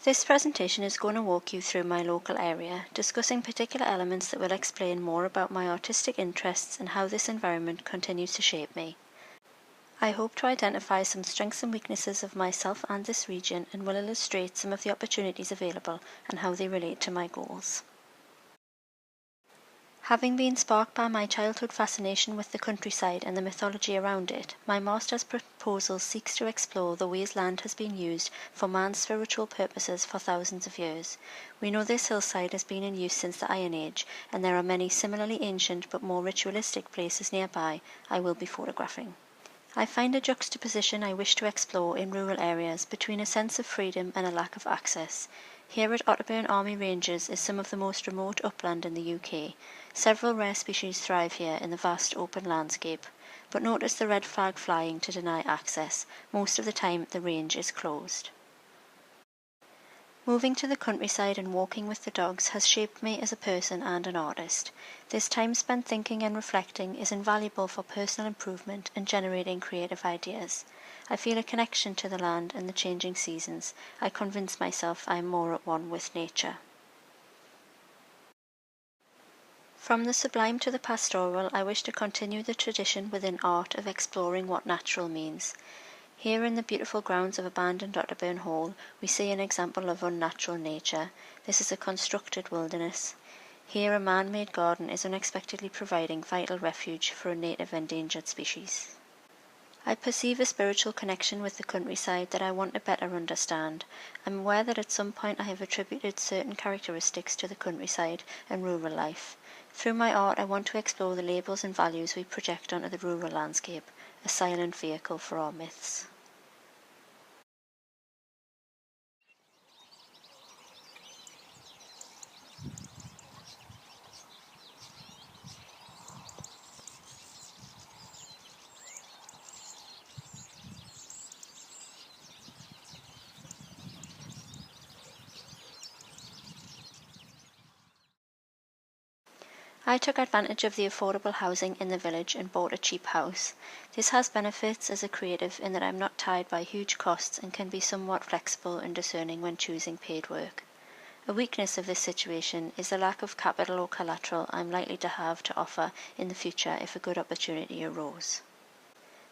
This presentation is going to walk you through my local area, discussing particular elements that will explain more about my artistic interests and how this environment continues to shape me. I hope to identify some strengths and weaknesses of myself and this region and will illustrate some of the opportunities available and how they relate to my goals. Having been sparked by my childhood fascination with the countryside and the mythology around it, my master's proposal seeks to explore the ways land has been used for man's spiritual purposes for thousands of years. We know this hillside has been in use since the Iron Age, and there are many similarly ancient but more ritualistic places nearby I will be photographing. I find a juxtaposition I wish to explore in rural areas between a sense of freedom and a lack of access. Here at Otterburn Army Ranges is some of the most remote upland in the UK. Several rare species thrive here in the vast open landscape. But notice the red flag flying to deny access. Most of the time the range is closed. Moving to the countryside and walking with the dogs has shaped me as a person and an artist. This time spent thinking and reflecting is invaluable for personal improvement and generating creative ideas. I feel a connection to the land and the changing seasons. I convince myself I am more at one with nature. From the sublime to the pastoral, I wish to continue the tradition within art of exploring what natural means. Here in the beautiful grounds of abandoned Otterburn Hall, we see an example of unnatural nature. This is a constructed wilderness. Here a man-made garden is unexpectedly providing vital refuge for a native endangered species. I perceive a spiritual connection with the countryside that I want to better understand. I'm aware that at some point I have attributed certain characteristics to the countryside and rural life. Through my art I want to explore the labels and values we project onto the rural landscape, a silent vehicle for our myths. I took advantage of the affordable housing in the village and bought a cheap house. This has benefits as a creative in that I'm not tied by huge costs and can be somewhat flexible and discerning when choosing paid work. A weakness of this situation is the lack of capital or collateral I'm likely to have to offer in the future if a good opportunity arose.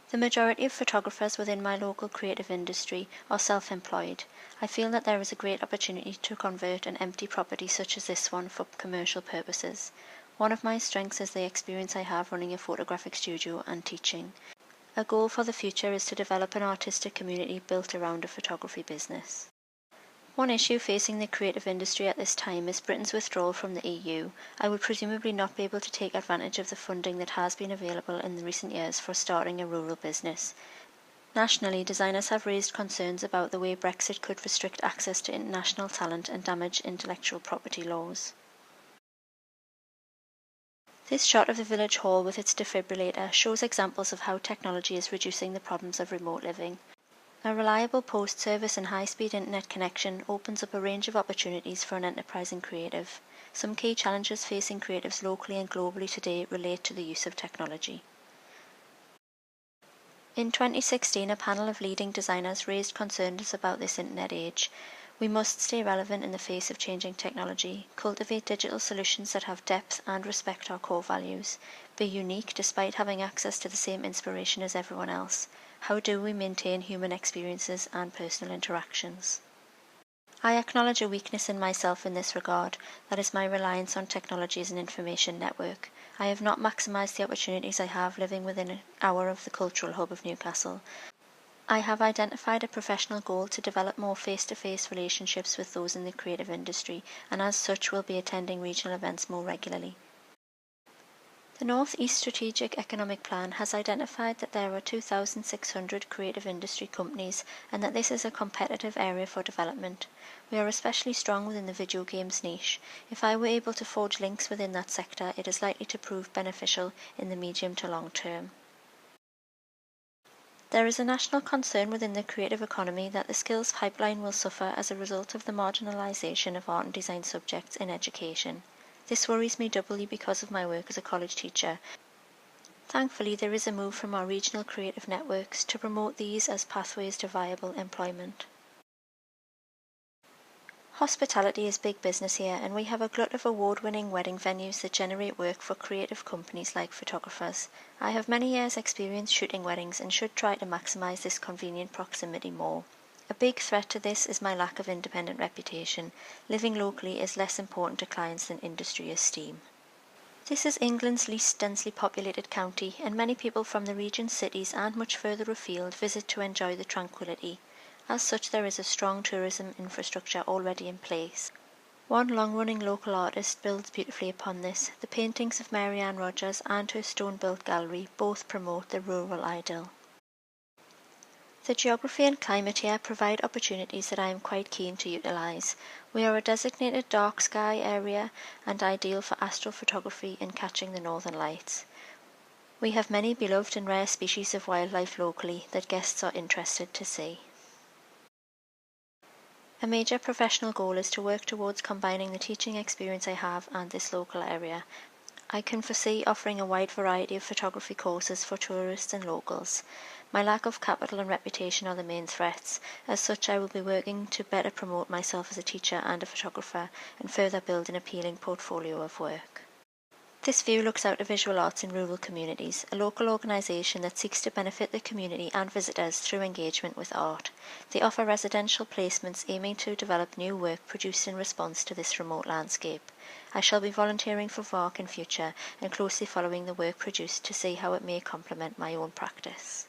The majority of photographers within my local creative industry are self-employed. I feel that there is a great opportunity to convert an empty property such as this one for commercial purposes. One of my strengths is the experience I have running a photographic studio and teaching. A goal for the future is to develop an artistic community built around a photography business. One issue facing the creative industry at this time is Britain's withdrawal from the EU. I would presumably not be able to take advantage of the funding that has been available in the recent years for starting a rural business. Nationally, designers have raised concerns about the way Brexit could restrict access to international talent and damage intellectual property laws. This shot of the village hall with its defibrillator shows examples of how technology is reducing the problems of remote living. A reliable post-service and high-speed internet connection opens up a range of opportunities for an enterprising creative. Some key challenges facing creatives locally and globally today relate to the use of technology. In 2016, a panel of leading designers raised concerns about this internet age. We must stay relevant in the face of changing technology, cultivate digital solutions that have depth and respect our core values, be unique despite having access to the same inspiration as everyone else. How do we maintain human experiences and personal interactions? I acknowledge a weakness in myself in this regard, that is my reliance on technology as an information network. I have not maximised the opportunities I have living within an hour of the cultural hub of Newcastle. I have identified a professional goal to develop more face-to-face relationships with those in the creative industry, and as such will be attending regional events more regularly. The North East Strategic Economic Plan has identified that there are 2,600 creative industry companies and that this is a competitive area for development. We are especially strong within the video games niche. If I were able to forge links within that sector, it is likely to prove beneficial in the medium to long term. There is a national concern within the creative economy that the skills pipeline will suffer as a result of the marginalisation of art and design subjects in education. This worries me doubly because of my work as a college teacher. Thankfully, there is a move from our regional creative networks to promote these as pathways to viable employment. Hospitality is big business here, and we have a glut of award-winning wedding venues that generate work for creative companies like photographers. I have many years' experience shooting weddings and should try to maximise this convenient proximity more. A big threat to this is my lack of independent reputation. Living locally is less important to clients than industry esteem. This is England's least densely populated county, and many people from the region's cities and much further afield visit to enjoy the tranquility. As such, there is a strong tourism infrastructure already in place. One long-running local artist builds beautifully upon this. The paintings of Mary Ann Rogers and her stone-built gallery both promote the rural idyll. The geography and climate here provide opportunities that I am quite keen to utilise. We are a designated dark sky area and ideal for astrophotography and catching the northern lights. We have many beloved and rare species of wildlife locally that guests are interested to see. A major professional goal is to work towards combining the teaching experience I have and this local area. I can foresee offering a wide variety of photography courses for tourists and locals. My lack of capital and reputation are the main threats. As such, I will be working to better promote myself as a teacher and a photographer and further build an appealing portfolio of work. This view looks out to Visual Arts in Rural Communities, a local organisation that seeks to benefit the community and visitors through engagement with art. They offer residential placements aiming to develop new work produced in response to this remote landscape. I shall be volunteering for VARC in future and closely following the work produced to see how it may complement my own practice.